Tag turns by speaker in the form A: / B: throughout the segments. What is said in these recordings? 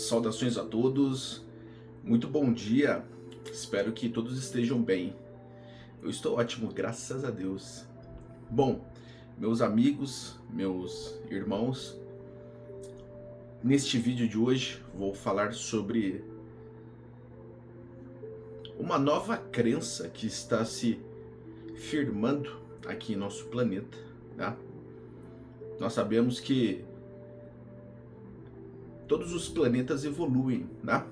A: Saudações a todos, muito bom dia, espero que todos estejam bem. Eu estou ótimo, graças a Deus. Bom, meus amigos, meus irmãos, neste vídeo de hoje vou falar sobre uma nova crença que está se firmando aqui em nosso planeta, tá? Nós sabemos que todos os planetas evoluem, né?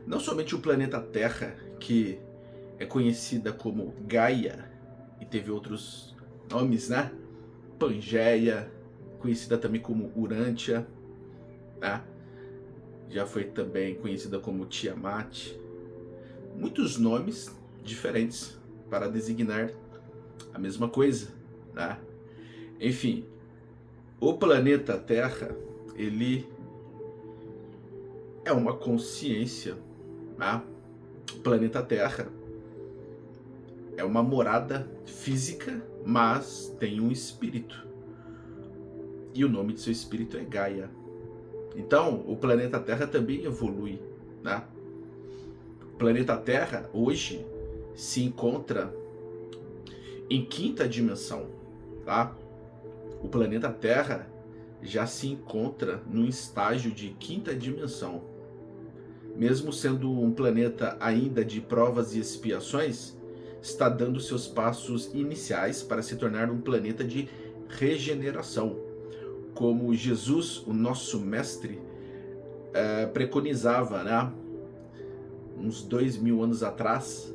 A: Não somente o planeta Terra, que é conhecida como Gaia, e teve outros nomes, né? Pangeia, conhecida também como Urântia, né? Já foi também conhecida como Tiamat. Muitos nomes diferentes para designar a mesma coisa, né? Enfim, o planeta Terra, ele é uma consciência, né? O planeta Terra é uma morada física, mas tem um espírito. E o nome de seu espírito é Gaia. Então, o planeta Terra também evolui, né? O planeta Terra hoje se encontra em quinta dimensão, tá? O planeta Terra já se encontra no estágio de quinta dimensão. Mesmo sendo um planeta ainda de provas e expiações, está dando seus passos iniciais para se tornar um planeta de regeneração, como Jesus, o nosso mestre, preconizava, né? Uns 2000 anos atrás,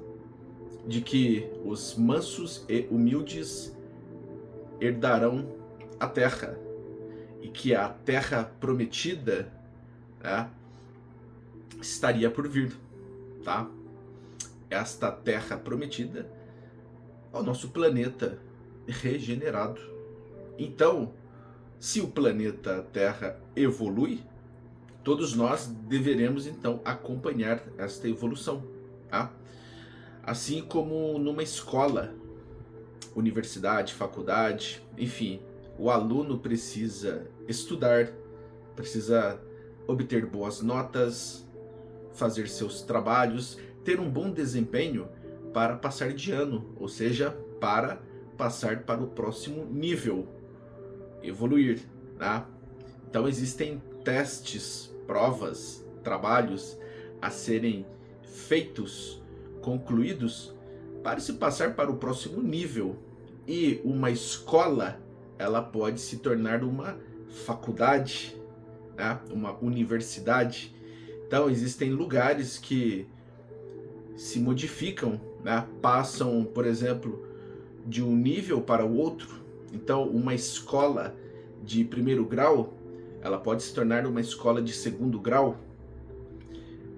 A: de que os mansos e humildes herdarão a terra, e que a terra prometida, né, estaria por vir, tá? Esta terra prometida ao nosso planeta regenerado. Então, se o planeta Terra evolui, todos nós deveremos então acompanhar esta evolução, tá? Assim como numa escola, universidade, faculdade, enfim, o aluno precisa estudar, precisa obter boas notas, fazer seus trabalhos, ter um bom desempenho para passar de ano, ou seja, para passar para o próximo nível, evoluir, né? Então existem testes, provas, trabalhos a serem feitos, concluídos, para se passar para o próximo nível. E uma escola, ela pode se tornar uma faculdade, né? Uma universidade. Então existem lugares que se modificam, né? Passam, por exemplo, de um nível para o outro. Então uma escola de primeiro grau, ela pode se tornar uma escola de segundo grau,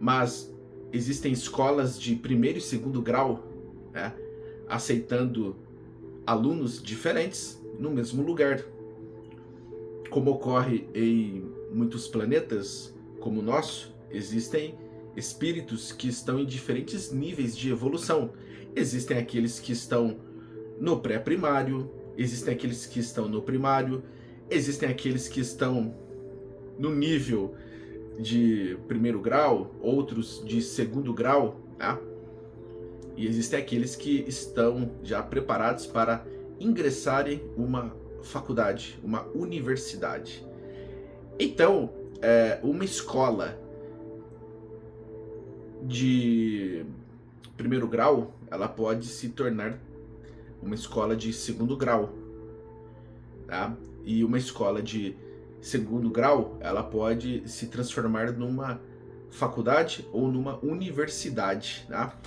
A: mas existem escolas de primeiro e segundo grau, né? Aceitando alunos diferentes no mesmo lugar. Como ocorre em muitos planetas como o nosso, existem espíritos que estão em diferentes níveis de evolução. Existem aqueles que estão no pré-primário, existem aqueles que estão no primário, existem aqueles que estão no nível de primeiro grau, outros de segundo grau, tá? E existem aqueles que estão já preparados para ingressarem uma faculdade, uma universidade. Então, uma escola de primeiro grau, ela pode se tornar uma escola de segundo grau, tá? E uma escola de segundo grau, ela pode se transformar numa faculdade ou numa universidade, tá?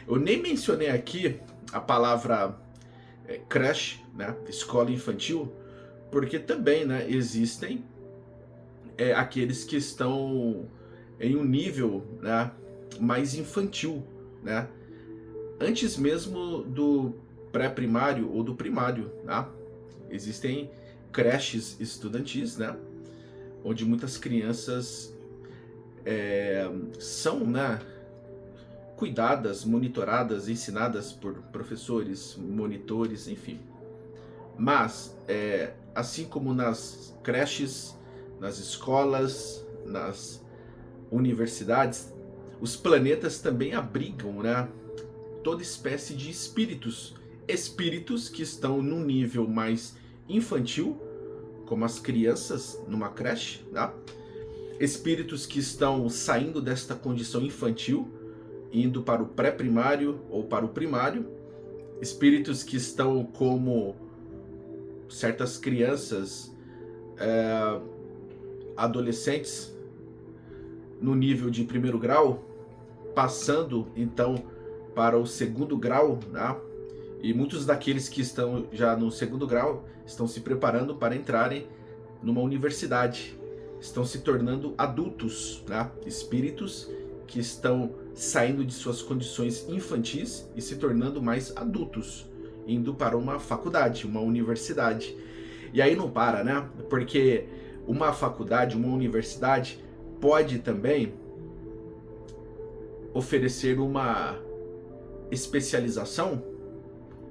A: Eu nem mencionei aqui a palavra creche, né? Escola infantil, porque também, né, existem aqueles que estão em um nível, né, mais infantil, né? Antes mesmo do pré-primário ou do primário, tá? Existem creches estudantis, né? Onde muitas crianças são, né, cuidadas, monitoradas, ensinadas por professores, monitores, enfim. Mas, assim como nas creches, nas escolas, nas universidades, os planetas também abrigam, né, toda espécie de espíritos. Espíritos que estão num nível mais infantil, como as crianças numa creche, né? Espíritos que estão saindo desta condição infantil, indo para o pré-primário ou para o primário. Espíritos que estão como certas crianças, adolescentes, no nível de primeiro grau, passando então para o segundo grau, né? E muitos daqueles que estão já no segundo grau estão se preparando para entrarem numa universidade, estão se tornando adultos, né? Espíritos que estão saindo de suas condições infantis e se tornando mais adultos, indo para uma faculdade, uma universidade. E aí não para, né? Porque uma faculdade, uma universidade pode também oferecer uma especialização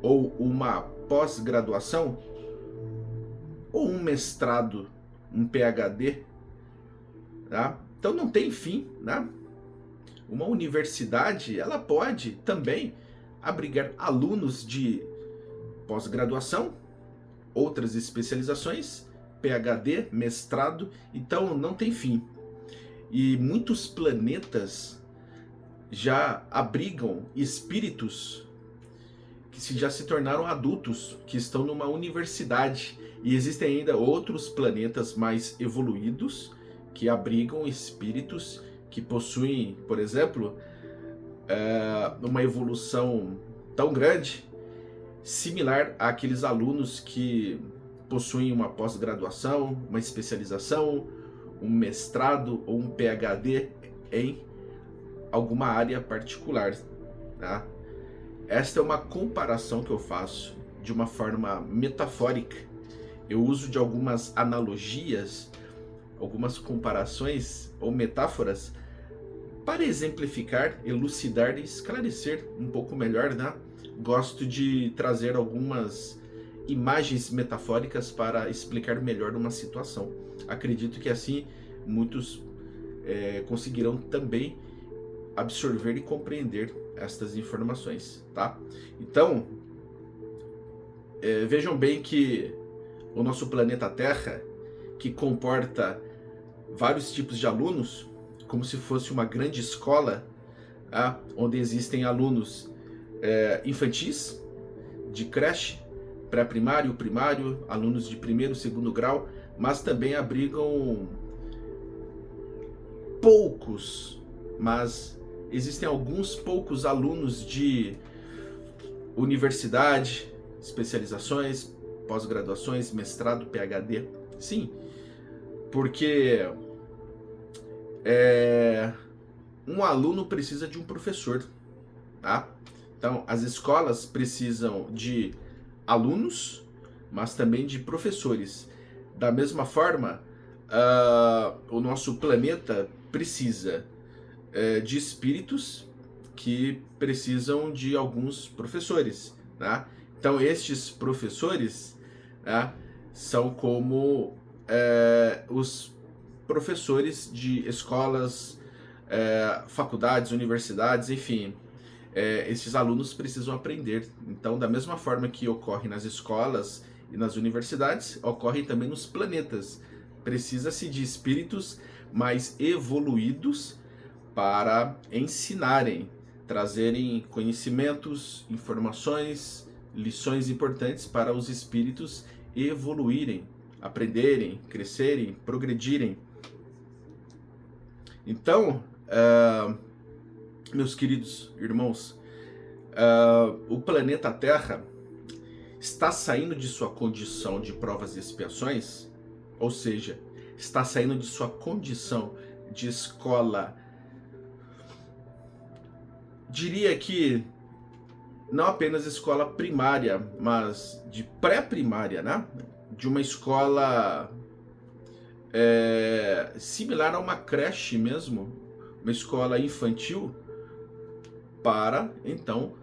A: ou uma pós-graduação ou um mestrado, um PhD, tá? Então não tem fim, né? Uma universidade, ela pode também abrigar alunos de pós-graduação, outras especializações, PhD, mestrado, então não tem fim. E muitos planetas já abrigam espíritos que já se tornaram adultos, que estão numa universidade. E existem ainda outros planetas mais evoluídos que abrigam espíritos que possuem, por exemplo, uma evolução tão grande, similar àqueles alunos que possuem uma pós-graduação, uma especialização, um mestrado ou um PhD em alguma área particular, tá? Esta é uma comparação que eu faço de uma forma metafórica. Eu uso de algumas analogias, algumas comparações ou metáforas para exemplificar, elucidar e esclarecer um pouco melhor, né? Gosto de trazer algumas imagens metafóricas para explicar melhor uma situação. Acredito que assim muitos conseguirão também absorver e compreender estas informações, tá? Então, vejam bem que o nosso planeta Terra, que comporta vários tipos de alunos, como se fosse uma grande escola, tá? Onde existem alunos infantis, de creche, pré-primário, primário, alunos de primeiro, segundo grau, mas também abrigam poucos, mas existem alguns poucos alunos de universidade, especializações, pós-graduações, mestrado, PhD. Sim, porque um aluno precisa de um professor, tá? Então, as escolas precisam de alunos, mas também de professores. Da mesma forma, o nosso planeta precisa de espíritos que precisam de alguns professores, tá? Então estes professores, tá, são como os professores de escolas, faculdades, universidades, enfim. Esses alunos precisam aprender. Então, da mesma forma que ocorre nas escolas e nas universidades, ocorre também nos planetas. Precisa-se de espíritos mais evoluídos para ensinarem, trazerem conhecimentos, informações, lições importantes para os espíritos evoluírem, aprenderem, crescerem, progredirem. Então, meus queridos irmãos, o planeta Terra está saindo de sua condição de provas e expiações, ou seja, está saindo de sua condição de escola, diria que não apenas escola primária, mas de pré-primária, né? De uma escola similar a uma creche mesmo, uma escola infantil, para então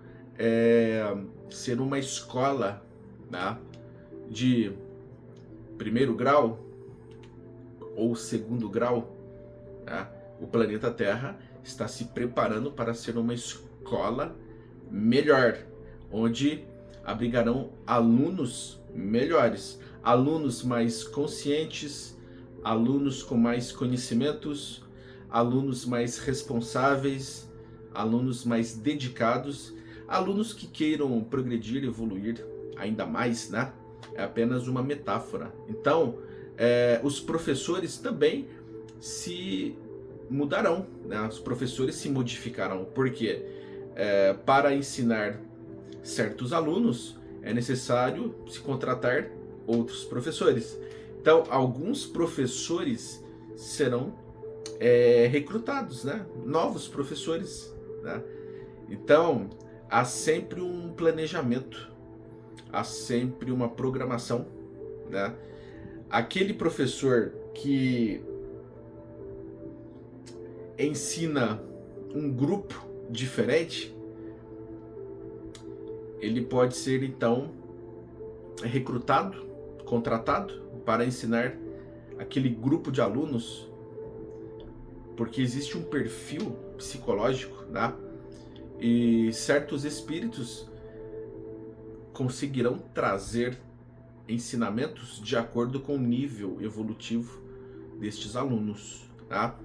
A: ser uma escola, né, de primeiro grau ou segundo grau, né, O planeta Terra está se preparando para ser uma escola melhor, onde abrigarão alunos melhores, alunos mais conscientes, alunos com mais conhecimentos, alunos mais responsáveis, alunos mais dedicados, alunos que queiram progredir, evoluir ainda mais, né? É apenas uma metáfora. Então, os professores também se mudarão, né? Os professores se modificarão, porque para ensinar certos alunos é necessário se contratar outros professores. Então, alguns professores serão recrutados, né? Novos professores, né? Então, há sempre um planejamento, há sempre uma programação, né? Aquele professor que ensina um grupo diferente, ele pode ser então recrutado, contratado para ensinar aquele grupo de alunos, porque existe um perfil psicológico, né? E certos espíritos conseguirão trazer ensinamentos de acordo com o nível evolutivo destes alunos, tá?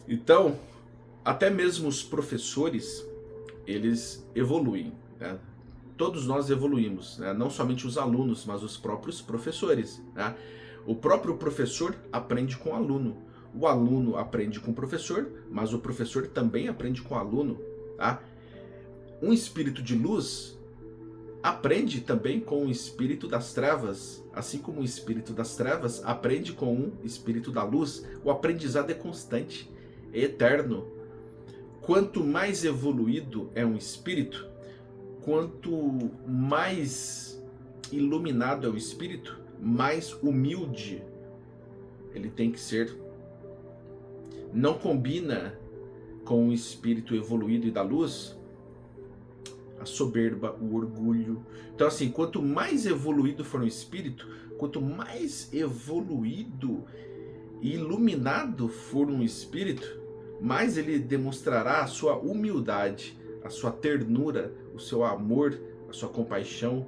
A: Então, até mesmo os professores, eles evoluem, né? Todos nós evoluímos, né? Não somente os alunos, mas os próprios professores, né? O próprio professor aprende com o aluno aprende com o professor, mas o professor também aprende com o aluno, tá? Um espírito de luz aprende também com o espírito das trevas, assim como o espírito das trevas aprende com o espírito da luz. O aprendizado é constante, é eterno. Quanto mais evoluído é um espírito, quanto mais iluminado é o espírito, mais humilde ele tem que ser. Não combina com o espírito evoluído e da luz a soberba, o orgulho. Então, assim, quanto mais evoluído for um espírito, quanto mais evoluído e iluminado for um espírito, mais ele demonstrará a sua humildade, a sua ternura, o seu amor, a sua compaixão.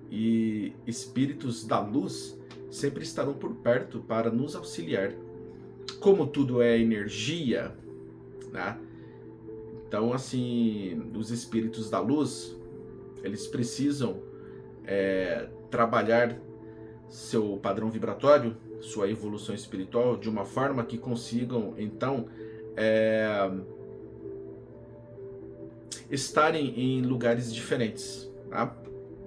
A: E espíritos da luz sempre estarão por perto para nos auxiliar. Como tudo é energia, né? Então, assim, os espíritos da luz, eles precisam trabalhar seu padrão vibratório, sua evolução espiritual, de uma forma que consigam, então, estarem em lugares diferentes, tá?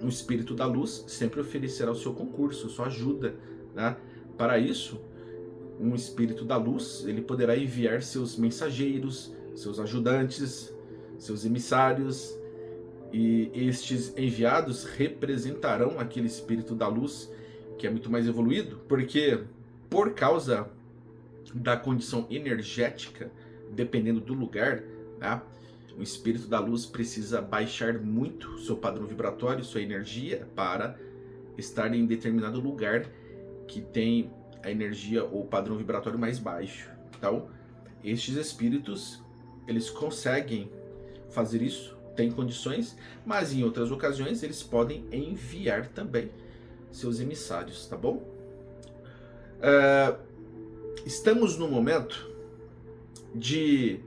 A: O espírito da luz sempre oferecerá o seu concurso, sua ajuda, né? Para isso, um espírito da luz, ele poderá enviar seus mensageiros, seus ajudantes, seus emissários, e estes enviados representarão aquele espírito da luz que é muito mais evoluído, porque por causa da condição energética, dependendo do lugar, tá? O espírito da luz precisa baixar muito seu padrão vibratório, sua energia, para estar em determinado lugar que tem a energia ou padrão vibratório mais baixo. Então, estes espíritos, eles conseguem fazer isso, têm condições, mas em outras ocasiões eles podem enviar também seus emissários, tá bom? Estamos no momento de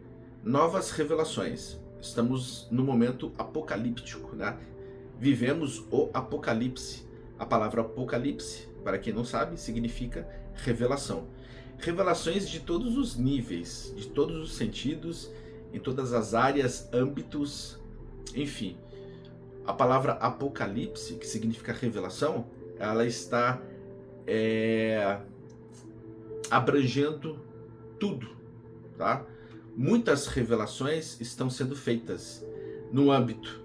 A: novas revelações. Estamos no momento apocalíptico, né? Vivemos o apocalipse. A palavra apocalipse, para quem não sabe, significa revelação. Revelações de todos os níveis, de todos os sentidos, em todas as áreas, âmbitos, enfim. A palavra apocalipse, que significa revelação, ela está abrangendo tudo, tá? Muitas revelações estão sendo feitas no âmbito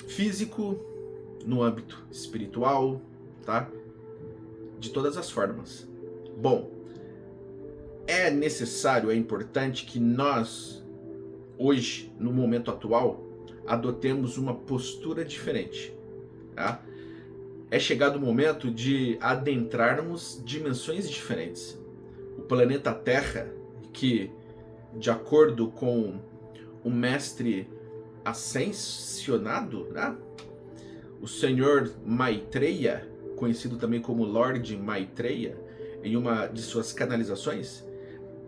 A: físico, no âmbito espiritual, tá? De todas as formas. Bom, é necessário, é importante que nós, hoje, no momento atual, adotemos uma postura diferente, tá? É chegado o momento de adentrarmos dimensões diferentes. o planeta Terra, que, de acordo com o mestre ascensionado, né, o senhor Maitreya, conhecido também como Lord Maitreya, em uma de suas canalizações,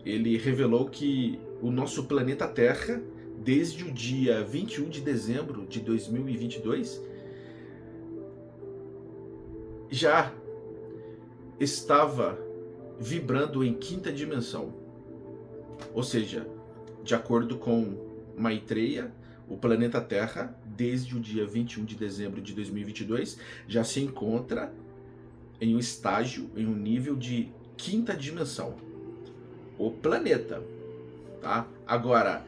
A: ele revelou que o nosso planeta Terra, desde o dia 21 de dezembro de 2022, já estava vibrando em quinta dimensão. Ou seja, de acordo com Maitreya, o planeta Terra, desde o dia 21 de dezembro de 2022, já se encontra em um estágio, em um nível de quinta dimensão. O planeta, tá? Agora,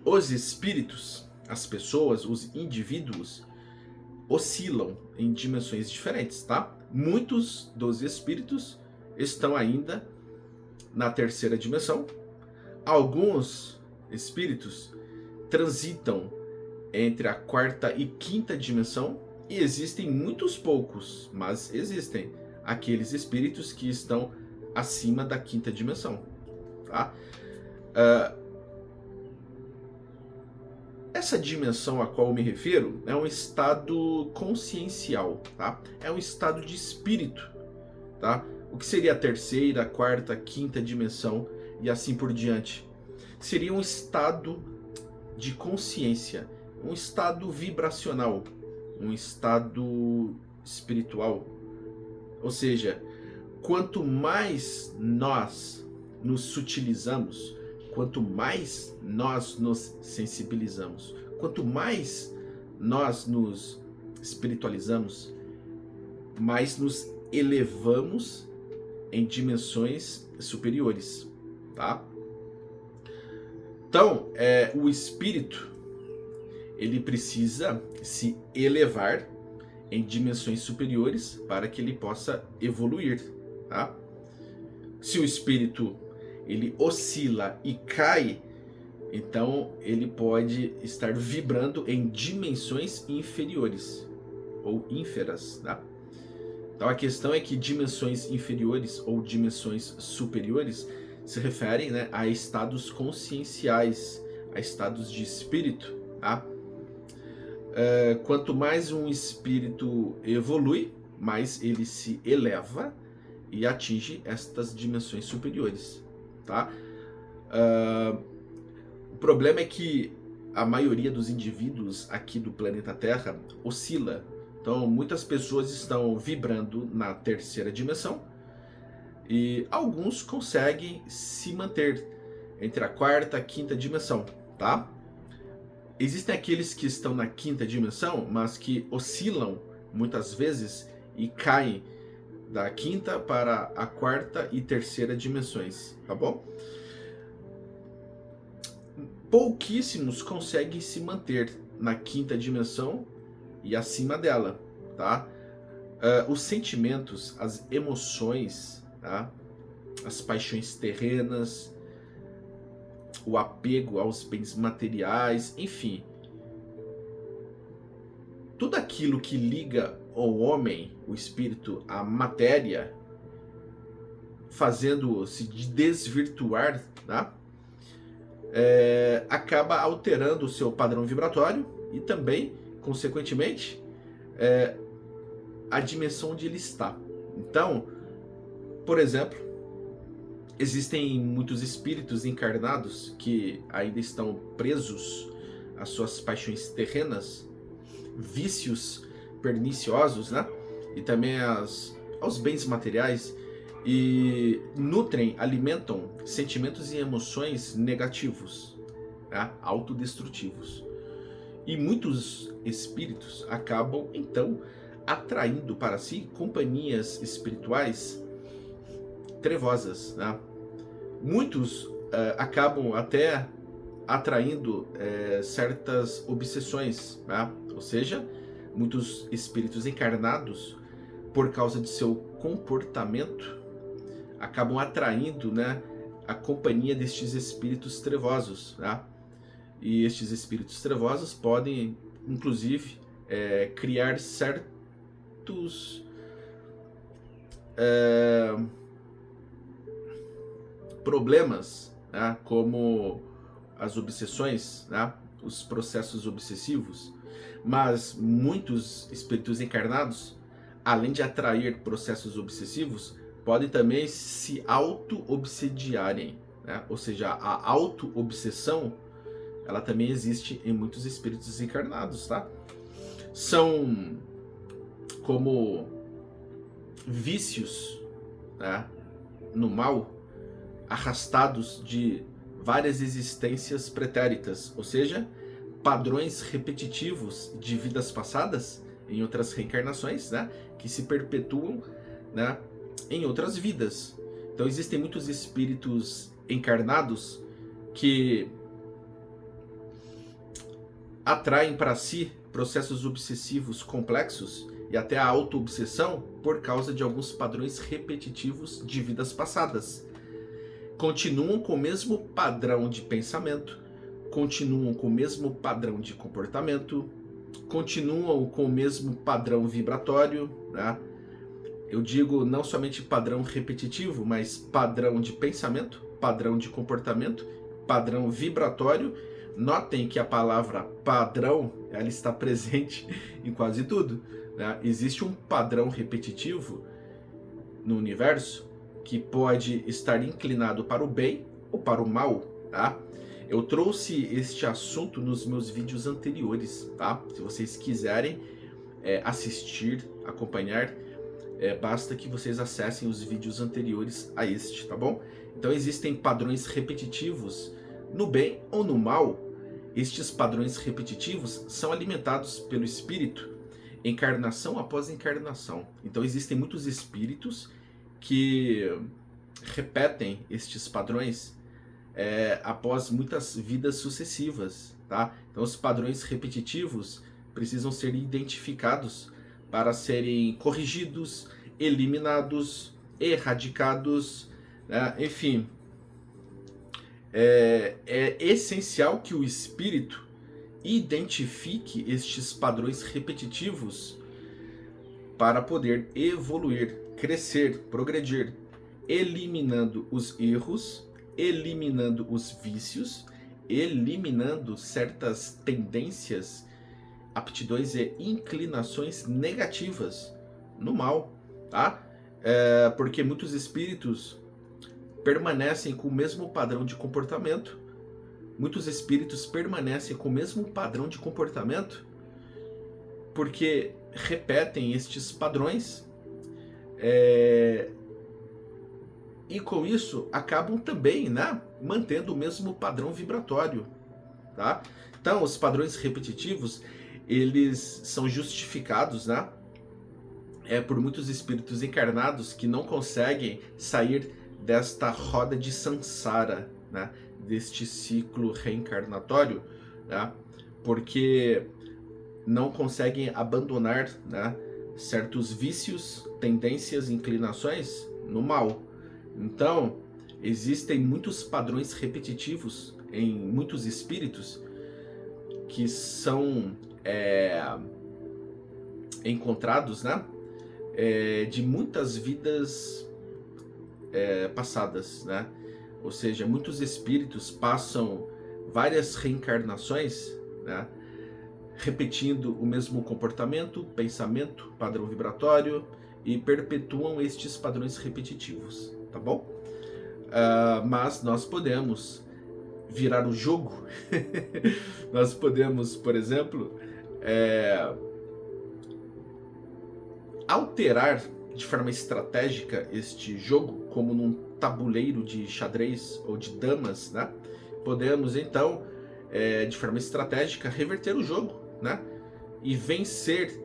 A: os espíritos, as pessoas, os indivíduos, oscilam em dimensões diferentes, tá? Muitos dos espíritos estão ainda na terceira dimensão. Alguns espíritos transitam entre a quarta e quinta dimensão, e existem muitos poucos, mas existem aqueles espíritos que estão acima da quinta dimensão, tá? Essa dimensão a qual eu me refiro é um estado consciencial, tá? É um estado de espírito, tá? O que seria a terceira, a quarta, a quinta dimensão e assim por diante? Seria um estado de consciência, um estado vibracional, um estado espiritual. Ou seja, quanto mais nós nos sutilizamos, quanto mais nós nos sensibilizamos, quanto mais nós nos espiritualizamos, mais nos elevamos em dimensões superiores, tá? Então, o espírito, ele precisa se elevar em dimensões superiores para que ele possa evoluir, tá? Se o espírito ele oscila e cai, então ele pode estar vibrando em dimensões inferiores ou ínferas, tá? Então a questão é que dimensões inferiores ou dimensões superiores se referem, né, a estados conscienciais, a estados de espírito, tá? Quanto mais um espírito evolui, mais ele se eleva e atinge estas dimensões superiores, tá? O problema é que a maioria dos indivíduos aqui do planeta Terra oscila. Então, muitas pessoas estão vibrando na terceira dimensão e alguns conseguem se manter entre a quarta e a quinta dimensão, tá? Existem aqueles que estão na quinta dimensão, mas que oscilam muitas vezes e caem da quinta para a quarta e terceira dimensões, tá bom? Pouquíssimos conseguem se manter na quinta dimensão e acima dela, tá? Os sentimentos, as emoções, tá? As paixões terrenas, o apego aos bens materiais, enfim, tudo aquilo que liga o homem, o espírito, à matéria, fazendo-o se desvirtuar, tá? Acaba alterando o seu padrão vibratório e também, consequentemente, a dimensão onde ele está. Então, por exemplo, existem muitos espíritos encarnados que ainda estão presos às suas paixões terrenas, vícios perniciosos, né? E também aos bens materiais, e nutrem, alimentam sentimentos e emoções negativos, né? Autodestrutivos. E muitos espíritos acabam, então, atraindo para si companhias espirituais trevosas, né? Muitos acabam até atraindo certas obsessões, né? Ou seja, muitos espíritos encarnados, por causa de seu comportamento, acabam atraindo, né, a companhia destes espíritos trevosos, né? E estes espíritos trevosos podem, inclusive, criar certos problemas, né, como as obsessões, né, os processos obsessivos, mas muitos espíritos encarnados, além de atrair processos obsessivos, podem também se auto-obsediarem, né? Ou seja, a auto-obsessão, ela também existe em muitos espíritos encarnados, tá? São como vícios, né, no mal, arrastados de várias existências pretéritas, ou seja, padrões repetitivos de vidas passadas em outras reencarnações, né, que se perpetuam, né, em outras vidas. Então existem muitos espíritos encarnados que atraem para si processos obsessivos complexos e até a auto-obsessão por causa de alguns padrões repetitivos de vidas passadas. Continuam com o mesmo padrão de pensamento, continuam com o mesmo padrão de comportamento, continuam com o mesmo padrão vibratório, né? Eu digo não somente padrão repetitivo, mas padrão de pensamento, padrão de comportamento, padrão vibratório. Notem que a palavra padrão, ela está presente em quase tudo, né? Existe um padrão repetitivo no universo que pode estar inclinado para o bem ou para o mal, tá? Eu trouxe este assunto nos meus vídeos anteriores, tá? Se vocês quiserem assistir, acompanhar, basta que vocês acessem os vídeos anteriores a este, tá bom? Então existem padrões repetitivos no bem ou no mal. Estes padrões repetitivos são alimentados pelo espírito, encarnação após encarnação. Então existem muitos espíritos que repetem estes padrões após muitas vidas sucessivas, tá? Então os padrões repetitivos precisam ser identificados para serem corrigidos, eliminados, erradicados, né? Enfim, é essencial que o espírito identifique estes padrões repetitivos para poder evoluir, crescer, progredir, eliminando os erros, eliminando os vícios, eliminando certas tendências, aptidões e inclinações negativas no mal, tá? Porque muitos espíritos permanecem com o mesmo padrão de comportamento, muitos espíritos permanecem com o mesmo padrão de comportamento porque repetem estes padrões e com isso acabam também, né, mantendo o mesmo padrão vibratório, tá? Então os padrões repetitivos, eles são justificados, né, por muitos espíritos encarnados que não conseguem sair desta roda de samsara, né, deste ciclo reencarnatório, né, porque não conseguem abandonar, né, certos vícios, tendências, inclinações no mal. Então, existem muitos padrões repetitivos em muitos espíritos que são encontrados, né, de muitas vidas passadas, né? Ou seja, muitos espíritos passam várias reencarnações, né, repetindo o mesmo comportamento, pensamento, padrão vibratório e perpetuam estes padrões repetitivos, tá bom? Mas nós podemos virar o jogo. Nós podemos, por exemplo, alterar de forma estratégica este jogo, como num tabuleiro de xadrez ou de damas, né? Podemos então, de forma estratégica, reverter o jogo, né? E vencer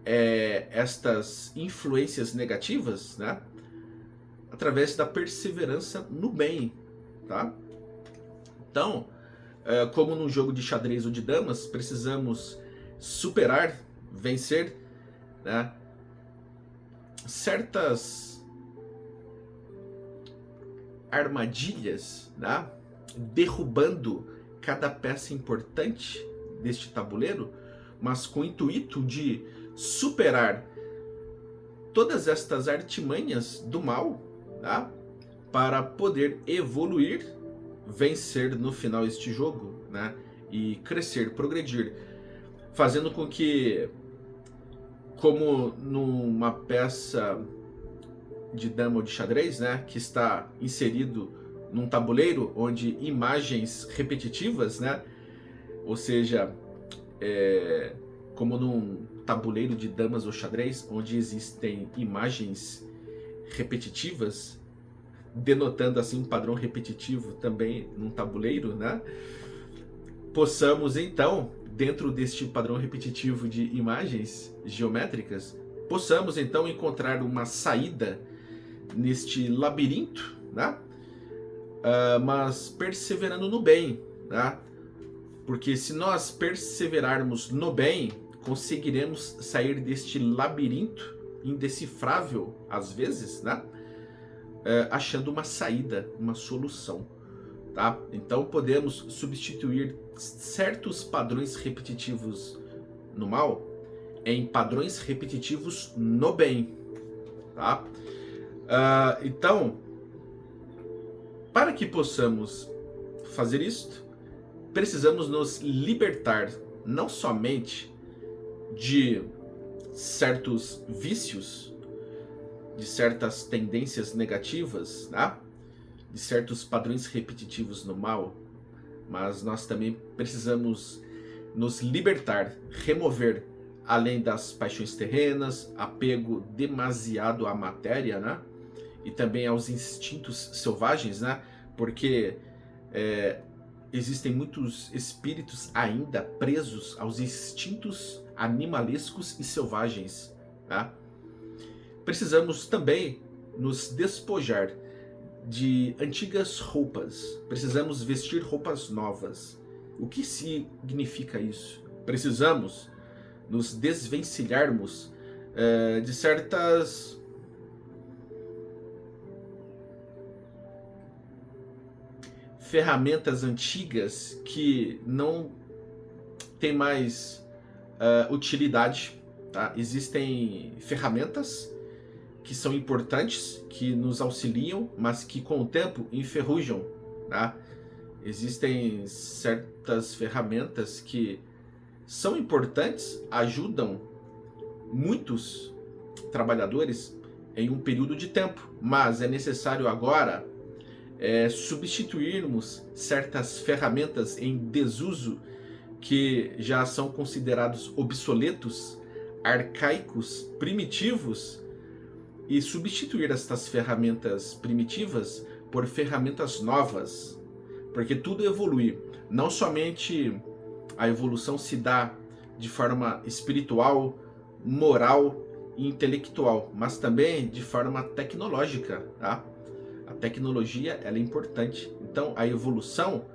A: estas influências negativas, né, através da perseverança no bem, tá? Então, como num jogo de xadrez ou de damas, precisamos superar, vencer, né, certas armadilhas, né, derrubando cada peça importante deste tabuleiro, mas com o intuito de superar todas estas artimanhas do mal, tá? para poder evoluir, vencer no final este jogo, né? E crescer, progredir, fazendo com que, como numa peça de dama ou de xadrez, né, que está inserido num tabuleiro onde imagens repetitivas, né, ou seja, como num tabuleiro de damas ou xadrez, onde existem imagens repetitivas, denotando assim um padrão repetitivo também num tabuleiro, né, possamos então, dentro deste padrão repetitivo de imagens geométricas, possamos então encontrar uma saída neste labirinto, né? Mas perseverando no bem, né? Porque se nós perseverarmos no bem, conseguiremos sair deste labirinto indecifrável, às vezes, né? Achando uma saída, uma solução, tá? Então podemos substituir certos padrões repetitivos no mal em padrões repetitivos no bem, tá? Então, para que possamos fazer isto, precisamos nos libertar não somente de certos vícios, de certas tendências negativas, né? De certos padrões repetitivos no mal, mas nós também precisamos nos libertar, remover, além das paixões terrenas, apego demasiado à matéria, né? E também aos instintos selvagens, né? Porque existem muitos espíritos ainda presos aos instintos animalescos e selvagens, né? Precisamos também nos despojar de antigas roupas. Precisamos vestir roupas novas. O que significa isso? Precisamos nos desvencilharmos de certas ferramentas antigas que não têm mais utilidade, tá? Existem ferramentas que são importantes, que nos auxiliam, mas que com o tempo enferrujam, tá? Existem certas ferramentas que são importantes, ajudam muitos trabalhadores em um período de tempo, mas é necessário agora substituirmos certas ferramentas em desuso que já são considerados obsoletos, arcaicos, primitivos, e substituir estas ferramentas primitivas por ferramentas novas, porque tudo evolui. Não somente a evolução se dá de forma espiritual, moral e intelectual, mas também de forma tecnológica, tá? A tecnologia, ela é importante. Então, a evolução,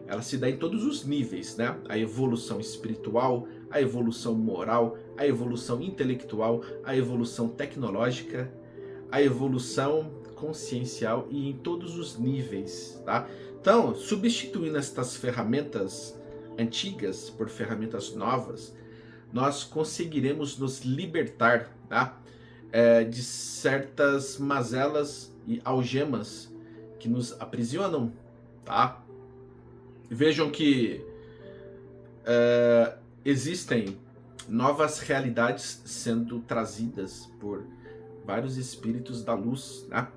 A: ela se dá em todos os níveis, né? A evolução espiritual, a evolução moral, a evolução intelectual, a evolução tecnológica, a evolução consciencial e em todos os níveis, tá? Então, substituindo estas ferramentas antigas por ferramentas novas, nós conseguiremos nos libertar, tá? De certas mazelas e algemas que nos aprisionam, tá? Vejam que existem novas realidades sendo trazidas por vários espíritos da luz, né?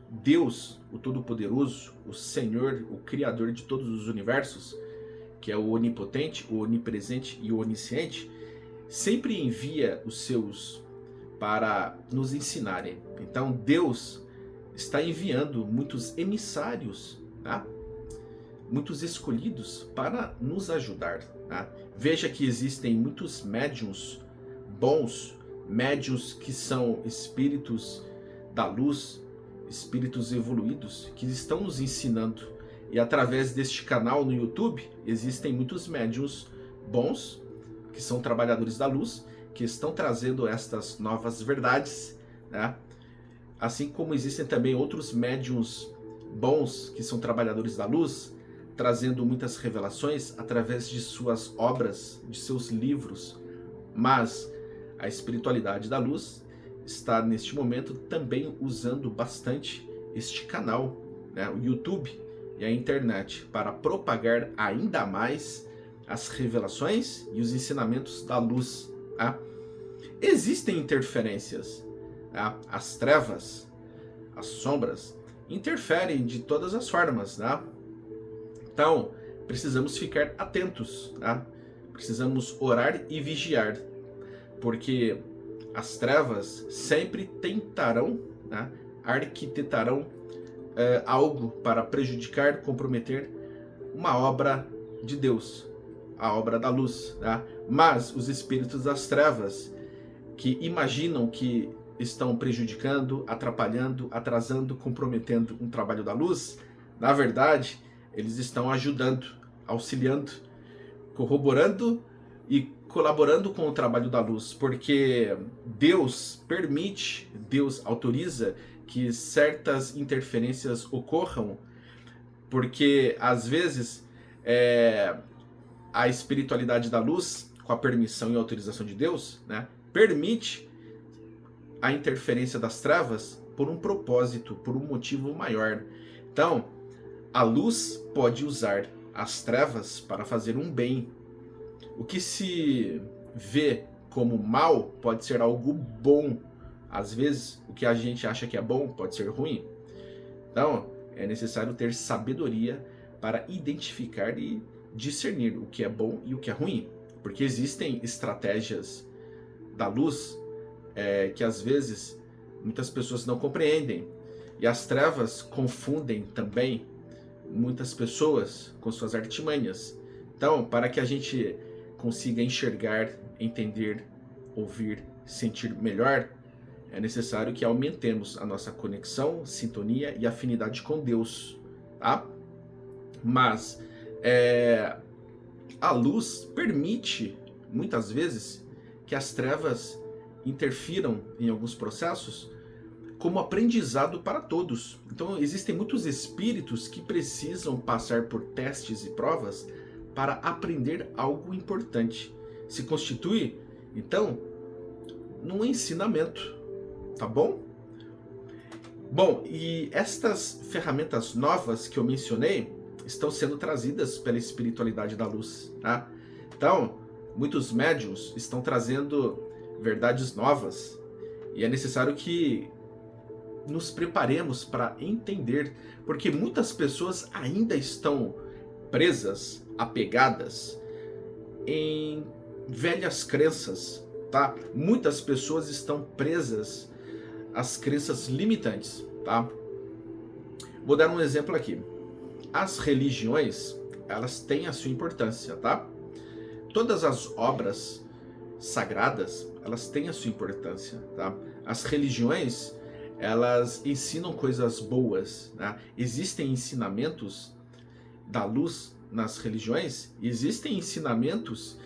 A: Deus, o Todo-Poderoso, o Senhor, o Criador de todos os universos, que é o onipotente, o onipresente e o onisciente, sempre envia os seus para nos ensinarem. Então Deus está enviando muitos emissários, tá? Muitos escolhidos para nos ajudar, tá? Veja que existem muitos médiuns bons, médiuns que são espíritos da luz, espíritos evoluídos, que estão nos ensinando. E através deste canal no YouTube, existem muitos médiuns bons, que são trabalhadores da luz, que estão trazendo estas novas verdades, né? Assim como existem também outros médiuns bons, que são trabalhadores da luz, trazendo muitas revelações através de suas obras, de seus livros. Mas a espiritualidade da luz está neste momento também usando bastante este canal né, o YouTube e a internet para propagar ainda mais as revelações e os ensinamentos da luz. Tá? Existem interferências. Tá? As trevas, as sombras, interferem de todas as formas. Tá? Então, precisamos ficar atentos. Tá? Precisamos orar e vigiar, porque as trevas sempre tentarão, né, arquitetarão algo para prejudicar, comprometer uma obra de Deus, a obra da luz. Tá? Mas os espíritos das trevas, que imaginam que estão prejudicando, atrapalhando, atrasando, comprometendo um trabalho da luz, na verdade, eles estão ajudando, auxiliando, corroborando e colaborando com o trabalho da luz, porque Deus permite, Deus autoriza que certas interferências ocorram, porque às vezes a espiritualidade da luz, com a permissão e autorização de Deus, né, permite a interferência das trevas por um propósito, por um motivo maior. Então, a luz pode usar as trevas para fazer um bem. O que se vê como mal pode ser algo bom. Às vezes, o que a gente acha que é bom pode ser ruim. Então, é necessário ter sabedoria para identificar e discernir o que é bom e o que é ruim. Porque existem estratégias da luz que às vezes muitas pessoas não compreendem. E as trevas confundem também muitas pessoas com suas artimanhas. Então, para que a gente consiga enxergar, entender, ouvir, sentir melhor, é necessário que aumentemos a nossa conexão, sintonia e afinidade com Deus. Tá? Mas a luz permite, muitas vezes, que as trevas interfiram em alguns processos como aprendizado para todos. Então, existem muitos espíritos que precisam passar por testes e provas para aprender algo importante. Se constitui, então, num ensinamento, tá bom? Bom, e estas ferramentas novas que eu mencionei estão sendo trazidas pela espiritualidade da luz, tá? Então, muitos médiuns estão trazendo verdades novas e é necessário que nos preparemos para entender, porque muitas pessoas ainda estão presas, apegadas em velhas crenças, tá? Muitas pessoas estão presas às crenças limitantes, tá? Vou dar um exemplo aqui. As religiões, elas têm a sua importância, tá? Todas as obras sagradas, elas têm a sua importância, tá? As religiões, elas ensinam coisas boas, né? Existem ensinamentos da luz nas religiões, existem ensinamentos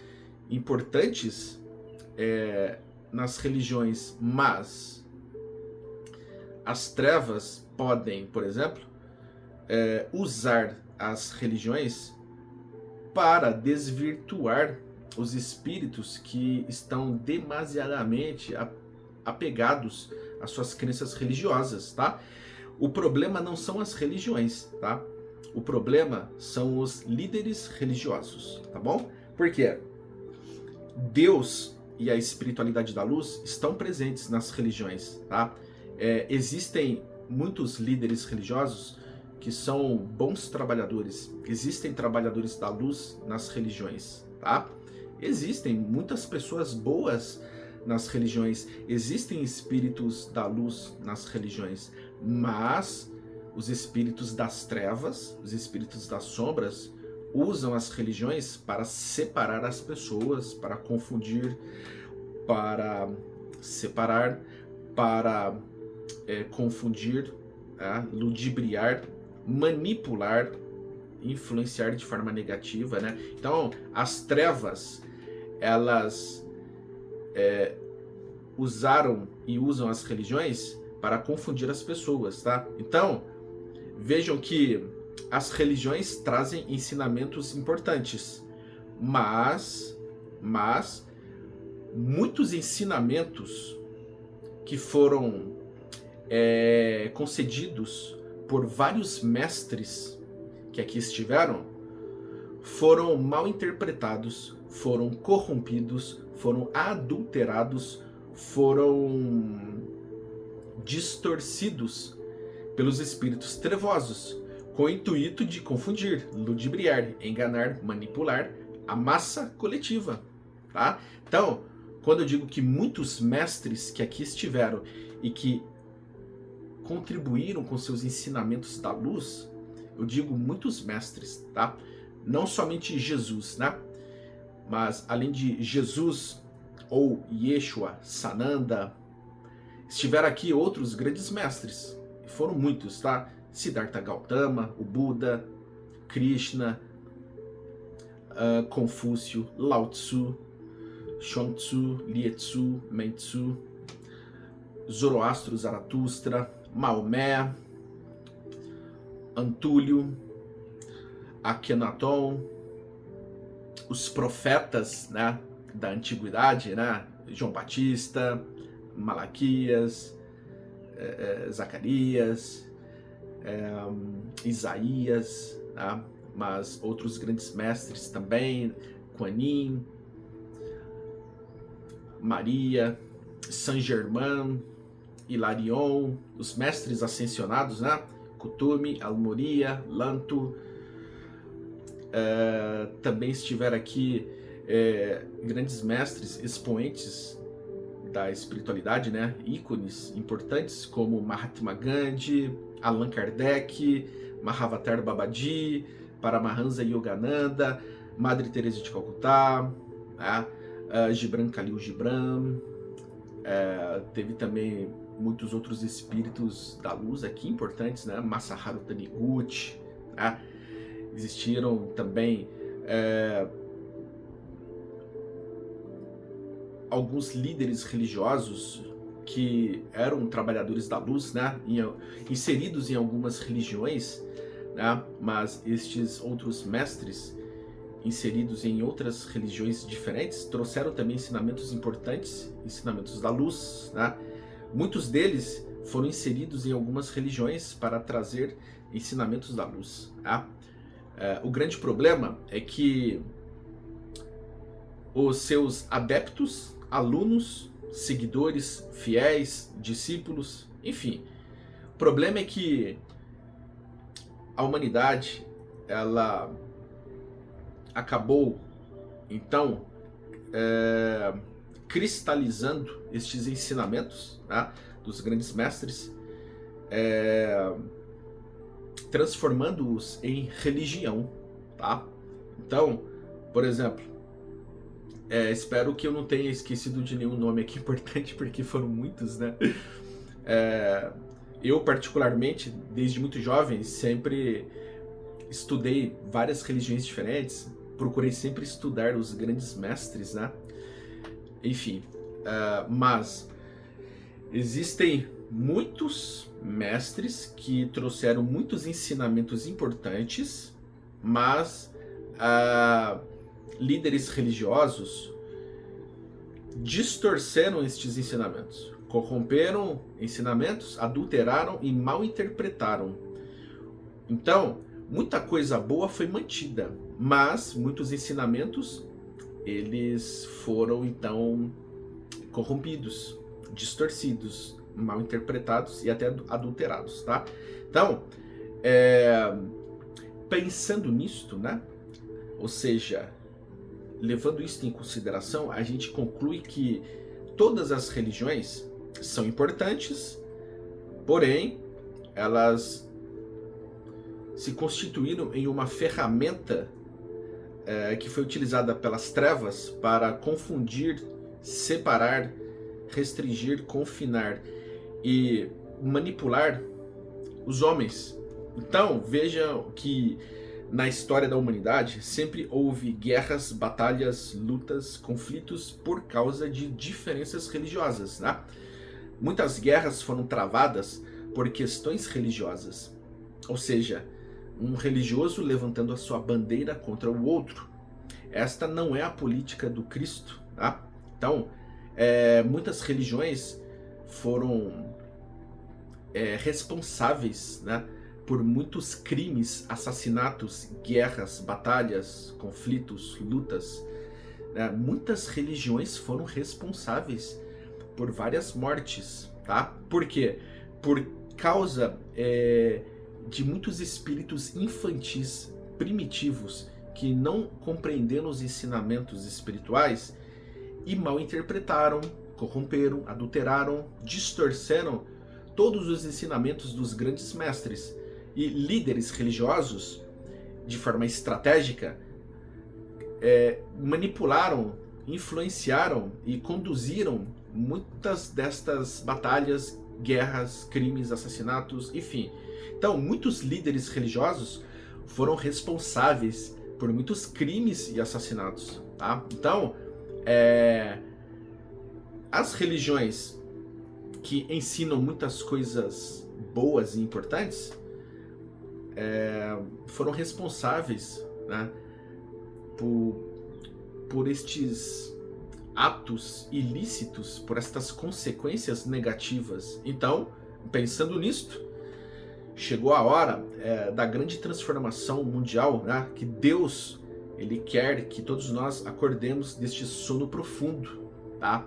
A: importantes nas religiões, mas as trevas podem, por exemplo, usar as religiões para desvirtuar os espíritos que estão demasiadamente apegados às suas crenças religiosas, tá? O problema não são as religiões, tá? O problema são os líderes religiosos, tá bom? Porque Deus e a espiritualidade da luz estão presentes nas religiões, tá? Existem muitos líderes religiosos que são bons trabalhadores. Existem trabalhadores da luz nas religiões, tá? Existem muitas pessoas boas nas religiões, existem espíritos da luz nas religiões, mas os espíritos das trevas, os espíritos das sombras, usam as religiões para separar as pessoas, para confundir, para separar, para confundir, ludibriar, manipular, influenciar de forma negativa, né? Então, as trevas, elas usaram e usam as religiões para confundir as pessoas, tá? Então, vejam que as religiões trazem ensinamentos importantes, mas muitos ensinamentos que foram concedidos por vários mestres que aqui estiveram, foram mal interpretados, foram corrompidos, foram adulterados, foram distorcidos pelos espíritos trevosos, com o intuito de confundir, ludibriar, enganar, manipular a massa coletiva, tá? Então, quando eu digo que muitos mestres que aqui estiveram e que contribuíram com seus ensinamentos da luz, eu digo muitos mestres, tá? Não somente Jesus, né? Mas além de Jesus ou Yeshua, Sananda, estiveram aqui outros grandes mestres. Foram muitos, tá? Siddhartha Gautama, o Buda, Krishna, Confúcio, Lao Tzu, Chuang Tzu, Lietzu, Meitzu, Zoroastro, Zaratustra, Maomé, Antúlio, Akhenaton, os profetas, né, da antiguidade, né, João Batista, Malaquias, Zacarias, Isaías, né, mas outros grandes mestres também, Kuan Yin, Maria, Saint Germain, Hilarion, os mestres ascensionados, né? Kutumi, Almoria, Lanto. Também estiveram aqui grandes mestres, expoentes da espiritualidade, né? Ícones importantes como Mahatma Gandhi, Allan Kardec, Mahavatar Babaji, Paramahansa Yogananda, Madre Teresa de Calcutá, né? Gibran Khalil Gibran, teve também muitos outros espíritos da luz aqui importantes, né? Masaharu Taniguchi, né? Existiram também alguns líderes religiosos que eram trabalhadores da luz, né? Inseridos em algumas religiões, né? Mas estes outros mestres inseridos em outras religiões diferentes trouxeram também ensinamentos importantes, ensinamentos da luz, né? Muitos deles foram inseridos em algumas religiões para trazer ensinamentos da luz, tá? O grande problema é que os seus adeptos, alunos, seguidores, fiéis, discípulos, enfim, o problema é que a humanidade, ela acabou, então, cristalizando estes ensinamentos, né, dos grandes mestres, transformando-os em religião, tá? Então, por exemplo, espero que eu não tenha esquecido de nenhum nome aqui importante, porque foram muitos, né? Eu, particularmente, desde muito jovem, sempre estudei várias religiões diferentes, procurei sempre estudar os grandes mestres, né? Enfim, mas existem muitos mestres que trouxeram muitos ensinamentos importantes, mas líderes religiosos distorceram estes ensinamentos, corromperam ensinamentos, adulteraram e mal interpretaram. Então, muita coisa boa foi mantida, mas muitos ensinamentos, eles foram então corrompidos, distorcidos, mal interpretados e até adulterados, tá? Então, pensando nisto, né? Ou seja, levando isso em consideração, a gente conclui que todas as religiões são importantes, porém, elas se constituíram em uma ferramenta que foi utilizada pelas trevas para confundir, separar, restringir, confinar e manipular os homens. Então, veja que na história da humanidade sempre houve guerras, batalhas, lutas, conflitos por causa de diferenças religiosas, né? Muitas guerras foram travadas por questões religiosas, ou seja, um religioso levantando a sua bandeira contra o outro. Esta não é a política do Cristo, tá? Então, muitas religiões foram responsáveis, né, por muitos crimes, assassinatos, guerras, batalhas, conflitos, lutas. Muitas religiões foram responsáveis por várias mortes, tá? Por quê? Por causa de muitos espíritos infantis, primitivos, que não compreenderam os ensinamentos espirituais e mal interpretaram, corromperam, adulteraram, distorceram todos os ensinamentos dos grandes mestres e líderes religiosos de forma estratégica. Manipularam, influenciaram e conduziram muitas destas batalhas, guerras, crimes, assassinatos, enfim. Então, muitos líderes religiosos foram responsáveis por muitos crimes e assassinatos, tá? Então, as religiões que ensinam muitas coisas boas e importantes foram responsáveis, né, por estes atos ilícitos, por estas consequências negativas. Então, pensando nisto, chegou a hora da grande transformação mundial, né, que Deus, Ele quer que todos nós acordemos deste sono profundo, tá?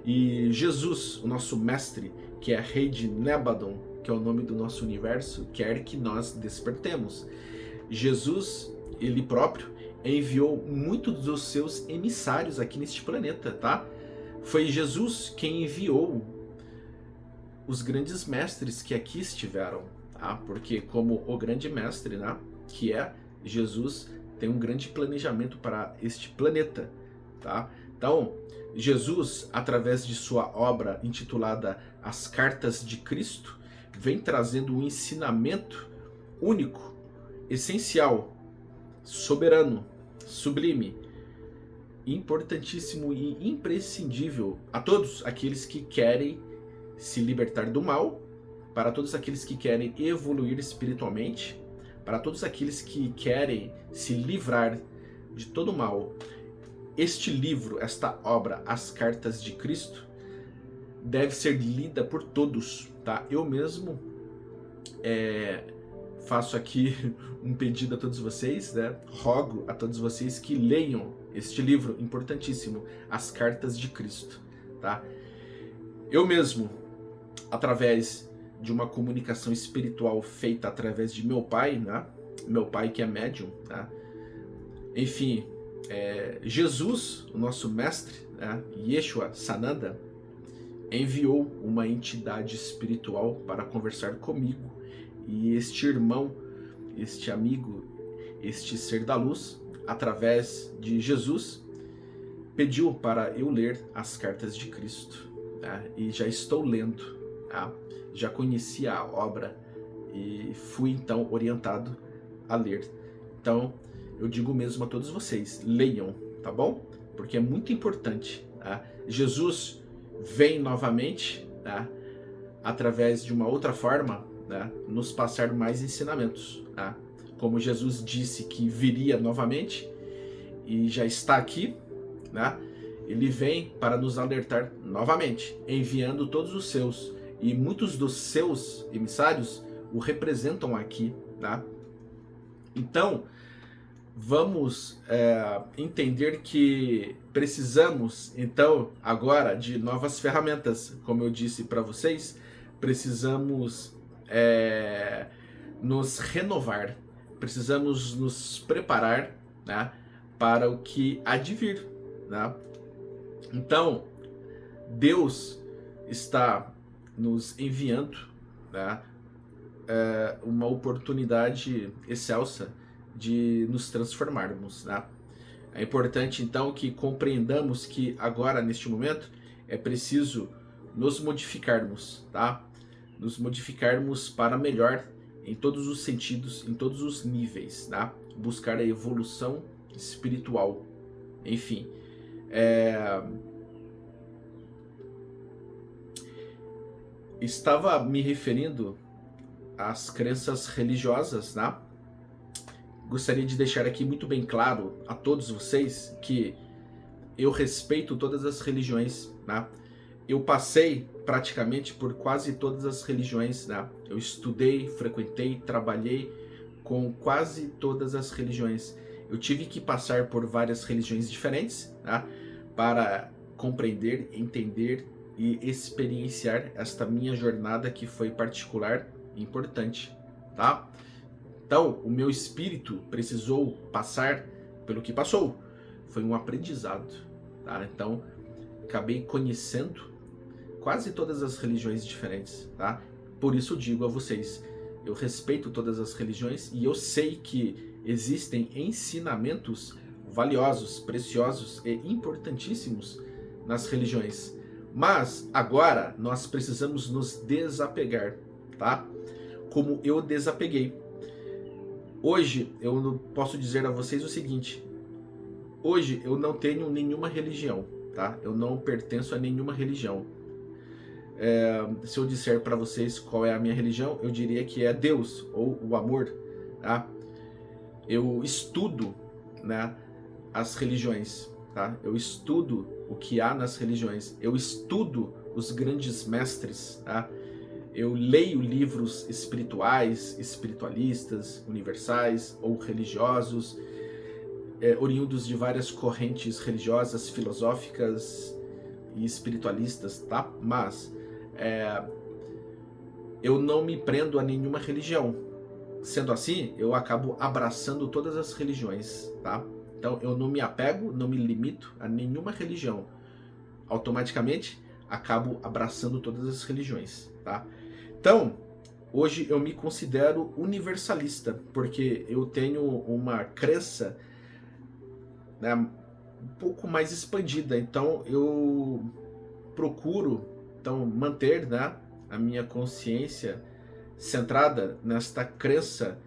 A: E Jesus, o nosso mestre, que é rei de Nebadon, que é o nome do nosso universo, quer que nós despertemos. Jesus, Ele próprio, enviou muitos dos seus emissários aqui neste planeta, tá? Foi Jesus quem enviou os grandes mestres que aqui estiveram, tá? Porque como o grande mestre, né, que é Jesus, tem um grande planejamento para este planeta, tá? Então, Jesus, através de sua obra intitulada As Cartas de Cristo, vem trazendo um ensinamento único, essencial, soberano, sublime, importantíssimo e imprescindível a todos aqueles que querem se libertar do mal, para todos aqueles que querem evoluir espiritualmente, para todos aqueles que querem se livrar de todo o mal. Este livro, esta obra, As Cartas de Cristo, deve ser lida por todos, tá? Eu mesmo faço aqui um pedido a todos vocês, né? Rogo a todos vocês que leiam este livro importantíssimo, As Cartas de Cristo, tá? Eu mesmo, através de uma comunicação espiritual feita através de meu pai, né? Meu pai que é médium, tá? Enfim, Jesus, o nosso mestre, né? Yeshua Sananda, enviou uma entidade espiritual para conversar comigo, e este irmão, este amigo, este ser da luz, através de Jesus, pediu para eu ler as Cartas de Cristo, tá? E já estou lendo, tá? Já conheci a obra e fui então orientado a ler. Então, eu digo mesmo a todos vocês, leiam, tá bom? Porque é muito importante, tá? Jesus vem novamente, tá? Através de uma outra forma, tá? Nos passar mais ensinamentos, tá? Como Jesus disse que viria novamente e já está aqui, né? Ele vem para nos alertar novamente, enviando todos os seus, e muitos dos seus emissários o representam aqui, tá? Então, vamos entender que precisamos, então, agora de novas ferramentas. Como eu disse para vocês, precisamos nos renovar, precisamos nos preparar, né, para o que há de vir, né? Então, Deus está nos enviando, né, uma oportunidade excelsa de nos transformarmos, né? É importante então que compreendamos que agora, neste momento, é preciso nos modificarmos, tá? Nos modificarmos para melhor em todos os sentidos, em todos os níveis, tá? Buscar a evolução espiritual, enfim. Estava me referindo às crenças religiosas, né? Gostaria de deixar aqui muito bem claro a todos vocês que eu respeito todas as religiões, né? eu passei praticamente por quase todas as religiões, né? Eu estudei, frequentei, trabalhei com quase todas as religiões. Eu tive que passar por várias religiões diferentes, tá? Para compreender, entender e experienciar esta minha jornada que foi particular e importante, tá? Então, o meu espírito precisou passar pelo que passou. Foi um aprendizado, tá? Então, acabei conhecendo quase todas as religiões diferentes, tá? Por isso digo a vocês, eu respeito todas as religiões e eu sei que existem ensinamentos valiosos, preciosos e importantíssimos nas religiões. Mas agora nós precisamos nos desapegar, tá? Como eu desapeguei. Hoje eu posso dizer a vocês o seguinte: hoje eu não tenho nenhuma religião, tá? Eu não pertenço a nenhuma religião. Se eu disser para vocês qual é a minha religião, eu diria que é Deus ou o amor, tá? Eu estudo, né, as religiões, tá? Eu estudo o que há nas religiões. Eu estudo os grandes mestres, tá? Eu leio livros espirituais, espiritualistas, universais ou religiosos, oriundos de várias correntes religiosas, filosóficas e espiritualistas, tá? Mas eu não me prendo a nenhuma religião. Sendo assim, eu acabo abraçando todas as religiões, tá? Então eu não me apego, não me limito a nenhuma religião. Automaticamente acabo abraçando todas as religiões, tá? Então, hoje eu me considero universalista, porque eu tenho uma crença, né, um pouco mais expandida. Então eu procuro manter, né, a minha consciência centrada nesta crença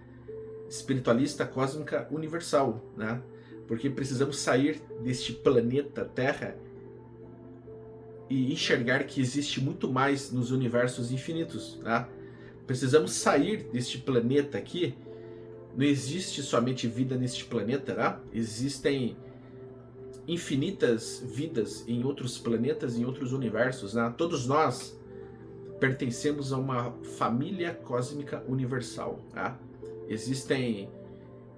A: espiritualista cósmica universal, né? Porque precisamos sair deste planeta Terra e enxergar que existe muito mais nos universos infinitos, né? Precisamos sair deste planeta aqui. Não existe somente vida neste planeta, né? Existem infinitas vidas em outros planetas, em outros universos, né? Todos nós pertencemos a uma família cósmica universal, tá? Existem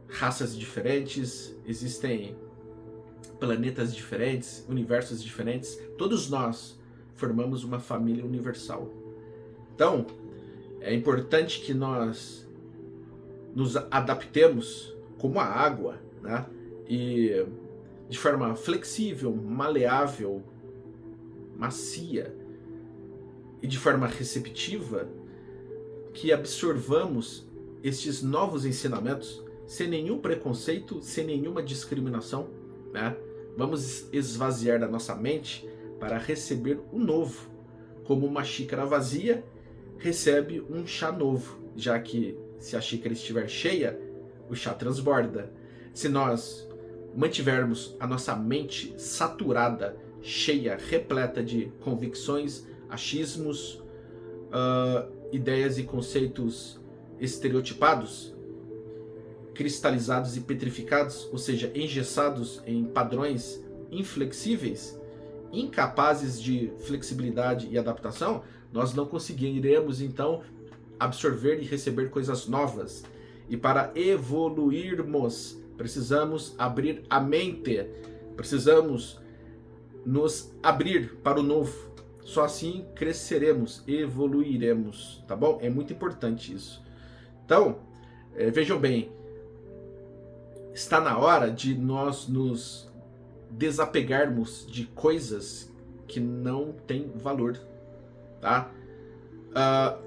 A: raças diferentes, existem planetas diferentes, universos diferentes. Todos nós formamos uma família universal. Então, é importante que nós nos adaptemos como a água, né? E de forma flexível, maleável, macia, e de forma receptiva, que absorvamos estes novos ensinamentos sem nenhum preconceito, sem nenhuma discriminação, né? Vamos esvaziar da nossa mente para receber o novo, como uma xícara vazia recebe um chá novo, já que se a xícara estiver cheia, o chá transborda. Se nós mantivermos a nossa mente saturada, cheia, repleta de convicções, achismos, ideias e conceitos estereotipados, cristalizados e petrificados, ou seja, engessados em padrões inflexíveis, incapazes de flexibilidade e adaptação, nós não conseguiremos então absorver e receber coisas novas. E para evoluirmos, precisamos abrir a mente, precisamos nos abrir para o novo. Só assim cresceremos, evoluiremos, tá bom? É muito importante isso. Então, vejam bem, está na hora de nós nos desapegarmos de coisas que não têm valor, tá?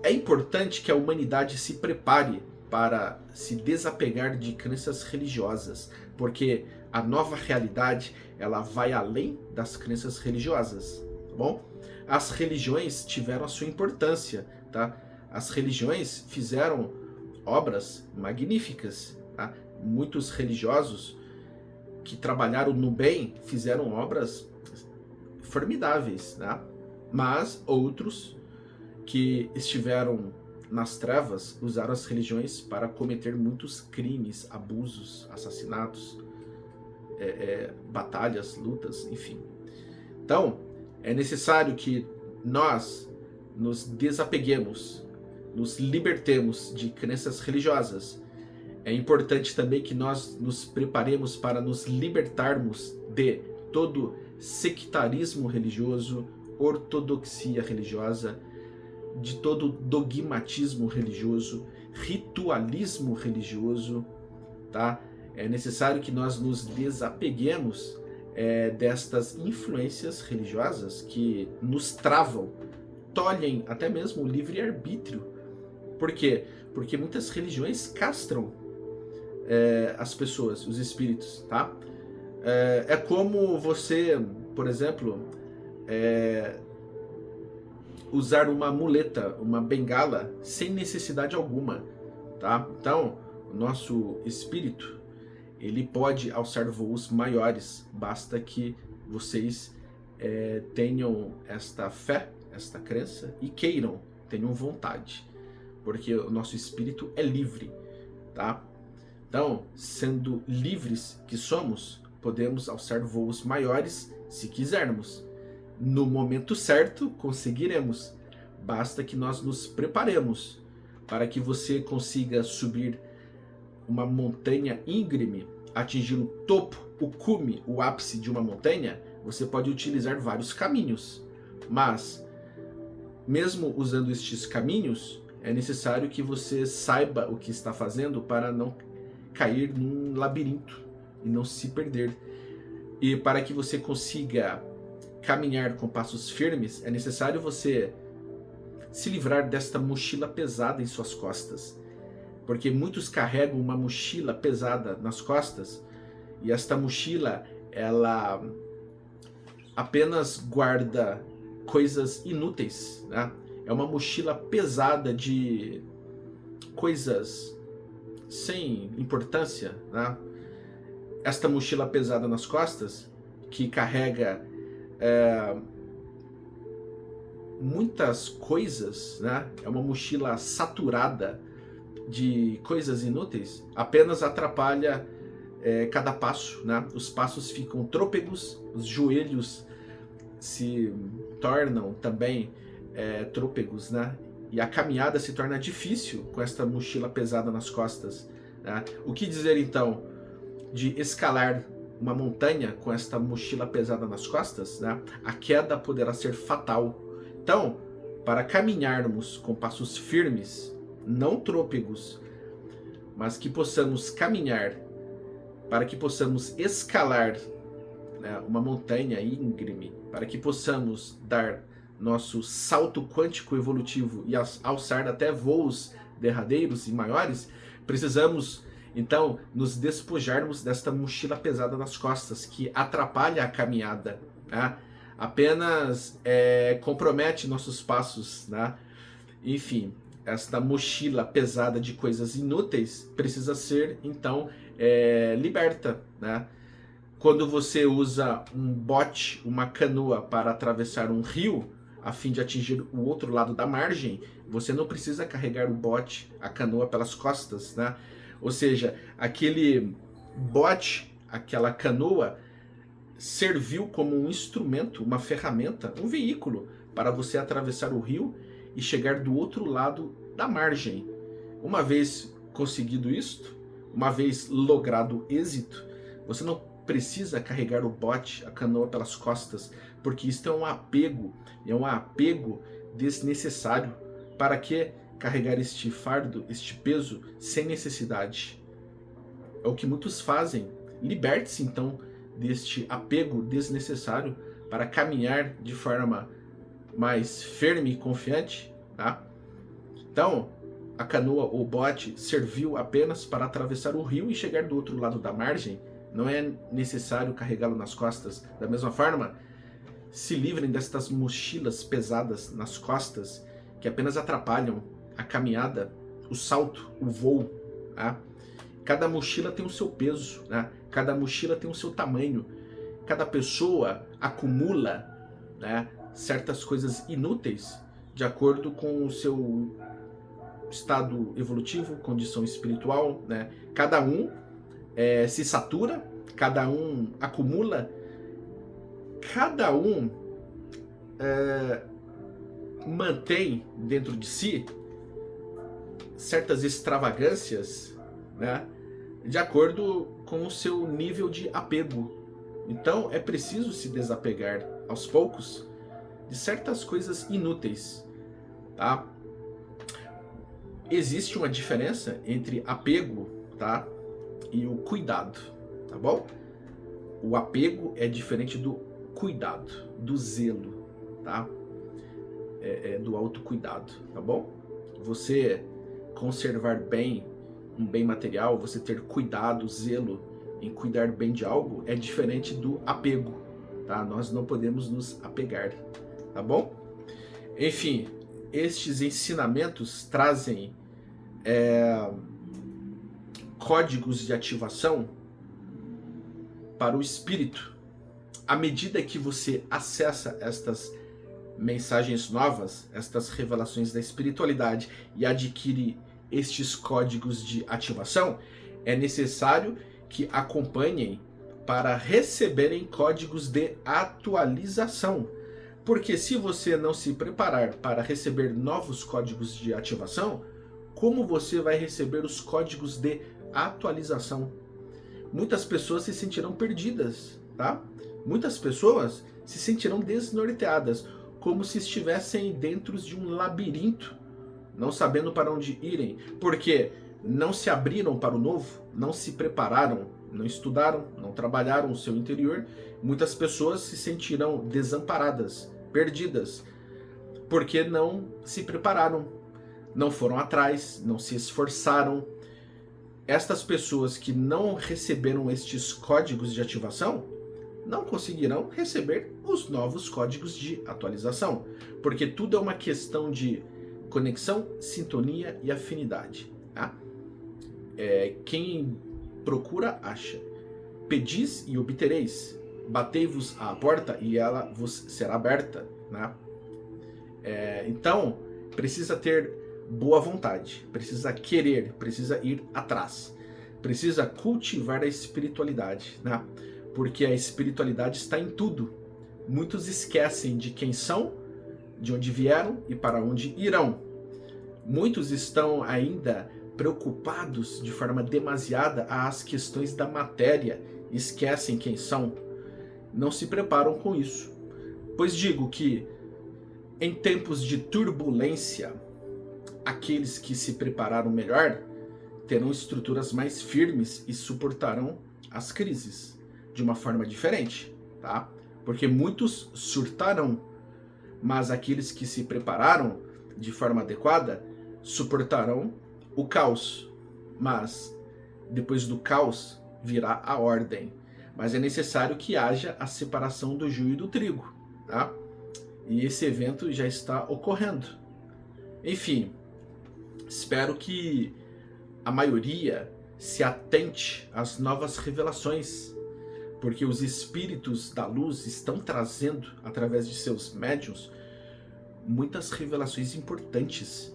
A: É importante que a humanidade se prepare para se desapegar de crenças religiosas, porque a nova realidade ela vai além das crenças religiosas, tá bom? As religiões tiveram a sua importância, tá? As religiões fizeram obras magníficas, tá? Muitos religiosos que trabalharam no bem fizeram obras formidáveis, né? Mas outros que estiveram nas trevas usaram as religiões para cometer muitos crimes, abusos, assassinatos, batalhas, lutas, enfim. Então, é necessário que nós nos desapeguemos, nos libertemos de crenças religiosas, é importante também que nós nos preparemos para nos libertarmos de todo sectarismo religioso, ortodoxia religiosa, de todo dogmatismo religioso, ritualismo religioso, tá? É necessário que nós nos desapeguemos destas influências religiosas que nos travam, tolhem até mesmo o livre-arbítrio. Por quê? Porque muitas religiões castram as pessoas, os espíritos, tá? É como você, por exemplo, usar uma muleta, uma bengala, sem necessidade alguma, tá? Então, o nosso espírito, ele pode alçar voos maiores, basta que vocês tenham esta fé, esta crença e queiram, tenham vontade, porque o nosso espírito é livre, tá? Então, sendo livres que somos, podemos alçar voos maiores se quisermos. No momento certo, conseguiremos. Basta que nós nos preparemos para que você consiga subir uma montanha íngreme, atingir o topo, o cume, o ápice de uma montanha. Você pode utilizar vários caminhos, mas mesmo usando estes caminhos, é necessário que você saiba o que está fazendo para não cair num labirinto e não se perder. E para que você consiga caminhar com passos firmes, é necessário você se livrar desta mochila pesada em suas costas. Porque muitos carregam uma mochila pesada nas costas e esta mochila, ela apenas guarda coisas inúteis, né? É uma mochila pesada de coisas sem importância, né? Esta mochila pesada nas costas, que carrega muitas coisas, né? É uma mochila saturada de coisas inúteis, apenas atrapalha cada passo, né? Os passos ficam trôpegos, os joelhos se tornam também trôpegos, né? E a caminhada se torna difícil com esta mochila pesada nas costas, né? O que dizer então de escalar uma montanha com esta mochila pesada nas costas, né? A queda poderá ser fatal. Então, para caminharmos com passos firmes, não trôpegos, mas que possamos caminhar, para que possamos escalar, né, uma montanha íngreme, para que possamos dar nosso salto quântico evolutivo e alçar até voos derradeiros e maiores, precisamos então nos despojarmos desta mochila pesada nas costas que atrapalha a caminhada, né? Apenas compromete nossos passos, né? Enfim, esta mochila pesada de coisas inúteis precisa ser então liberta, né? Quando você usa um bote, uma canoa para atravessar um rio, a fim de atingir o outro lado da margem, você não precisa carregar o bote, a canoa pelas costas, né? Ou seja, aquele bote, aquela canoa, serviu como um instrumento, uma ferramenta, um veículo para você atravessar o rio e chegar do outro lado da margem. Uma vez conseguido isto, uma vez logrado êxito, você não precisa carregar o bote, a canoa pelas costas, porque isto é um apego desnecessário. Para que carregar este fardo, este peso, sem necessidade? É o que muitos fazem. Liberte-se então deste apego desnecessário para caminhar de forma mais firme e confiante, tá? Então, a canoa ou bote serviu apenas para atravessar o rio e chegar do outro lado da margem. Não é necessário carregá-lo nas costas. Da mesma forma, se livrem destas mochilas pesadas nas costas que apenas atrapalham a caminhada, o salto, o voo, tá? Cada mochila tem o seu peso, né? Cada mochila tem o seu tamanho. Cada pessoa acumula, né, certas coisas inúteis de acordo com o seu estado evolutivo, condição espiritual, né? Cada um se satura, cada um acumula, cada um mantém dentro de si certas extravagâncias, né, de acordo com o seu nível de apego. Então é preciso se desapegar aos poucos de certas coisas inúteis, tá? Existe uma diferença entre apego, tá, e o cuidado, tá bom? O apego é diferente do cuidado, do zelo, tá? Do autocuidado, tá bom? Você conservar bem um bem material, você ter cuidado, zelo em cuidar bem de algo, é diferente do apego, tá? Nós não podemos nos apegar, tá bom? Enfim, estes ensinamentos trazem códigos de ativação para o espírito. À medida que você acessa estas mensagens novas, estas revelações da espiritualidade e adquire estes códigos de ativação, é necessário que acompanhem para receberem códigos de atualização. Porque se você não se preparar para receber novos códigos de ativação, como você vai receber os códigos de atualização? Muitas pessoas se sentirão perdidas, tá? Muitas pessoas se sentirão desnorteadas, como se estivessem dentro de um labirinto, não sabendo para onde irem, porque não se abriram para o novo, não se prepararam, não estudaram, não trabalharam o seu interior. Muitas pessoas se sentirão desamparadas, perdidas, porque não se prepararam, não foram atrás, não se esforçaram. Estas pessoas que não receberam estes códigos de ativação não conseguirão receber os novos códigos de atualização, porque tudo é uma questão de conexão, sintonia e afinidade, tá? Quem procura, acha. Pedis e obtereis. Batei-vos à porta e ela vos será aberta, né? Então, precisa ter boa vontade, precisa querer, precisa ir atrás, precisa cultivar a espiritualidade, né? Porque a espiritualidade está em tudo. Muitos esquecem de quem são, de onde vieram e para onde irão. Muitos estão ainda preocupados de forma demasiada às questões da matéria, esquecem quem são, não se preparam com isso. Pois digo que em tempos de turbulência, aqueles que se prepararam melhor terão estruturas mais firmes e suportarão as crises de uma forma diferente, tá? Porque muitos surtarão, mas aqueles que se prepararam de forma adequada suportarão o caos. Mas depois do caos virá a ordem. Mas é necessário que haja a separação do joio e do trigo, tá? E esse evento já está ocorrendo. Enfim, espero que a maioria se atente às novas revelações, porque os espíritos da luz estão trazendo, através de seus médiuns, muitas revelações importantes.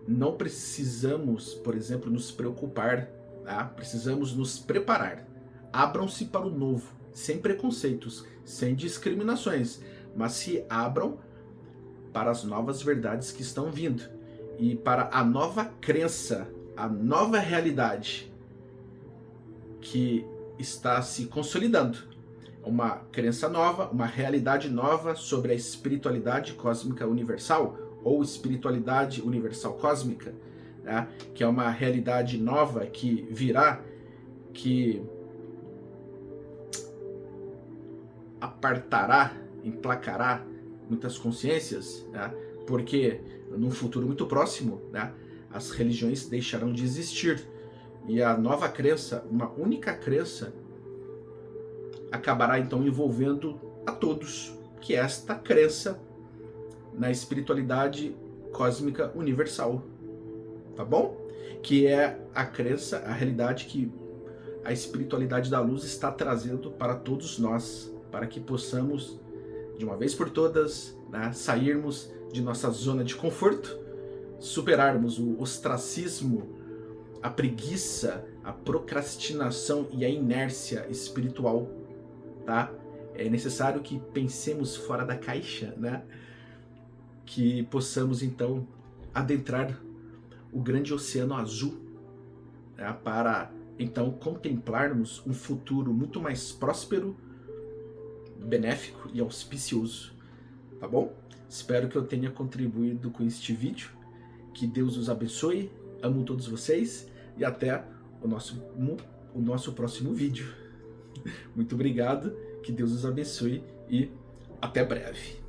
A: Não precisamos, por exemplo, nos preocupar, tá? Precisamos nos preparar. Abram-se para o novo, sem preconceitos, sem discriminações, mas se abram para as novas verdades que estão vindo e para a nova crença, a nova realidade que está se consolidando. Uma crença nova, uma realidade nova sobre a espiritualidade cósmica universal, ou espiritualidade universal cósmica, né? Que é uma realidade nova que virá, que apartará, emplacará muitas consciências, né? Porque num futuro muito próximo, né, as religiões deixarão de existir e a nova crença, uma única crença, acabará então envolvendo a todos, que é esta crença na espiritualidade cósmica universal, tá bom? Que é a crença, a realidade que a espiritualidade da luz está trazendo para todos nós, para que possamos, de uma vez por todas, né, sairmos de nossa zona de conforto, superarmos o ostracismo, a preguiça, a procrastinação e a inércia espiritual, tá? É necessário que pensemos fora da caixa, né? que possamos então adentrar o grande oceano azul, né, para então contemplarmos um futuro muito mais próspero, benéfico e auspicioso, tá bom? Espero que eu tenha contribuído com este vídeo. Que Deus os abençoe. Amo todos vocês e até o nosso próximo vídeo. Muito obrigado, que Deus os abençoe e até breve.